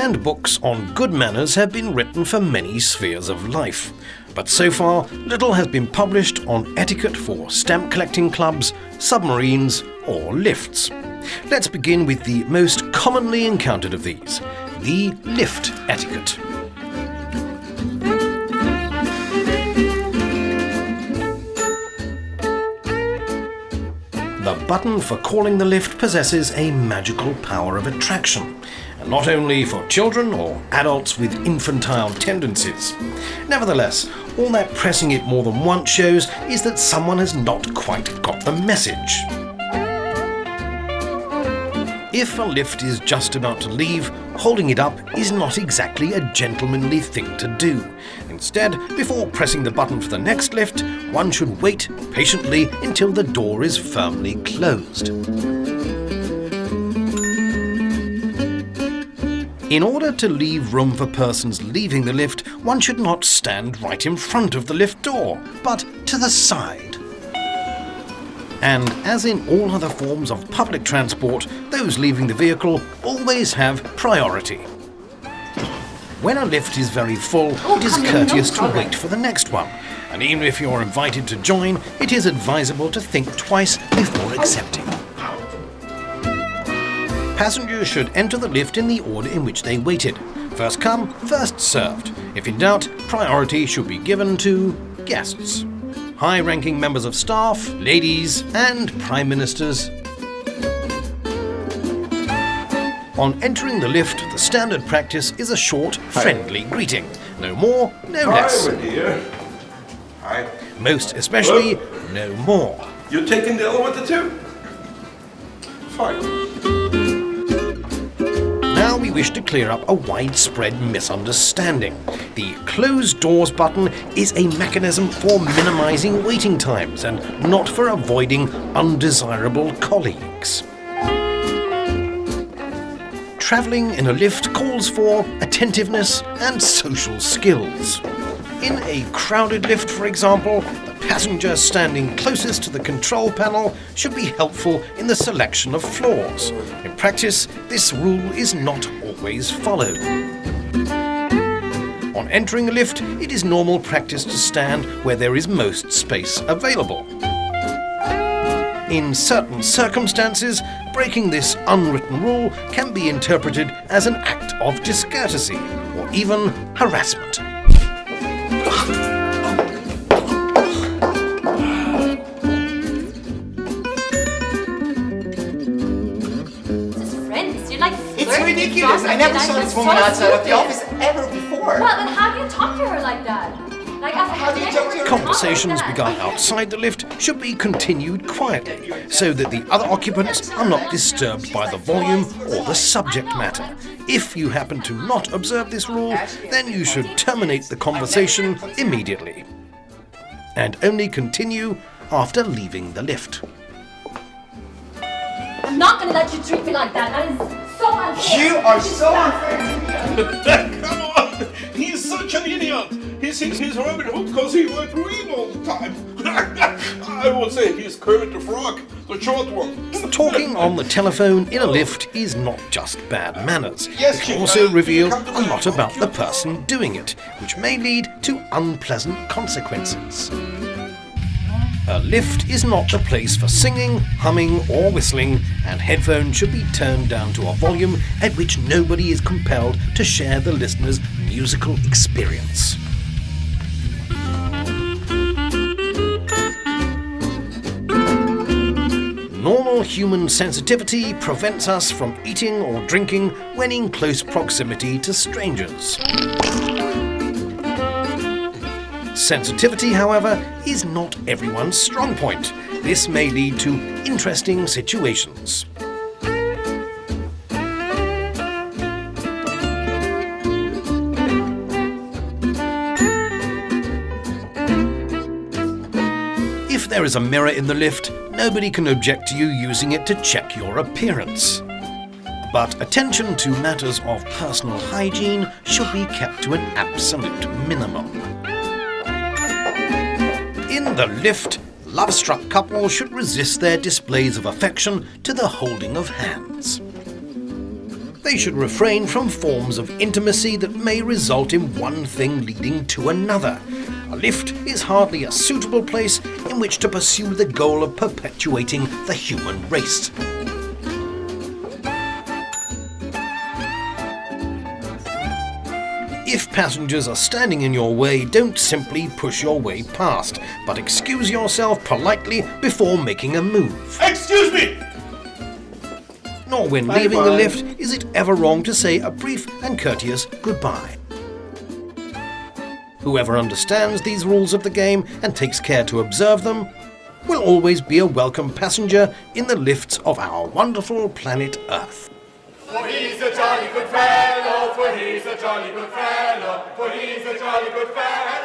Handbooks on good manners have been written for many spheres of life, but so far little has been published on etiquette for stamp collecting clubs, submarines or lifts. Let's begin with the most commonly encountered of these, the lift etiquette. The button for calling the lift possesses a magical power of attraction, and not only for children or adults with infantile tendencies. Nevertheless, all that pressing it more than once shows is that someone has not quite got the message. If a lift is just about to leave, holding it up is not exactly a gentlemanly thing to do. Instead, before pressing the button for the next lift, one should wait patiently until the door is firmly closed. In order to leave room for persons leaving the lift, one should not stand right in front of the lift door, but to the side. And as in all other forms of public transport, those leaving the vehicle always have priority. When a lift is very full, it is courteous to wait for the next one. And even if you're invited to join, it is advisable to think twice before accepting. Passengers should enter the lift in the order in which they waited. First come, first served. If in doubt, priority should be given to guests, high-ranking members of staff, ladies, and prime ministers. On entering the lift, the standard practice is a short, friendly greeting. No more, no less. Hi, dear. Hi. Most especially, no more. You taking the elevator too? Fine. Now we wish to clear up a widespread misunderstanding. The closed doors button is a mechanism for minimizing waiting times and not for avoiding undesirable colleagues. Traveling in a lift calls for attentiveness and social skills. In a crowded lift, for example, the passenger standing closest to the control panel should be helpful in the selection of floors. In practice, this rule is not always followed. On entering a lift, it is normal practice to stand where there is most space available. In certain circumstances, breaking this unwritten rule can be interpreted as an act of discourtesy or even harassment. It's ridiculous. I never saw this woman outside of the office ever before. Well, then how do you talk to her like that? How do you talk to her? Conversations begun outside the lift should be continued quietly, so that the other occupants are not disturbed by the volume or the subject matter. If you happen to not observe this rule, then you should terminate the conversation immediately, and only continue after leaving the lift. I'm not going to let you treat me like that. That is so unfair. You are so unfair. Come on! He's such an idiot! He thinks he's Robin Hood because he worked real all the time. I would say he's Kermit the Frog, the short one. Talking on the telephone in a lift is not just bad manners. Yes, It Chief, can also reveal you come to a lot the- about the person doing it, which may lead to unpleasant consequences. A lift is not the place for singing, humming or whistling, and headphones should be turned down to a volume at which nobody is compelled to share the listener's musical experience. Normal human sensitivity prevents us from eating or drinking when in close proximity to strangers. Sensitivity, however, is not everyone's strong point. This may lead to interesting situations. If there is a mirror in the lift, nobody can object to you using it to check your appearance. But attention to matters of personal hygiene should be kept to an absolute minimum. In the lift, love-struck couples should resist their displays of affection to the holding of hands. They should refrain from forms of intimacy that may result in one thing leading to another. A lift is hardly a suitable place in which to pursue the goal of perpetuating the human race. If passengers are standing in your way, don't simply push your way past, but excuse yourself politely before making a move. Excuse me! Nor when leaving the lift is it ever wrong to say a brief and courteous goodbye. Whoever understands these rules of the game and takes care to observe them will always be a welcome passenger in the lifts of our wonderful planet Earth. For he's a jolly good fellow, for he's a jolly good fellow, for he's a jolly good fellow.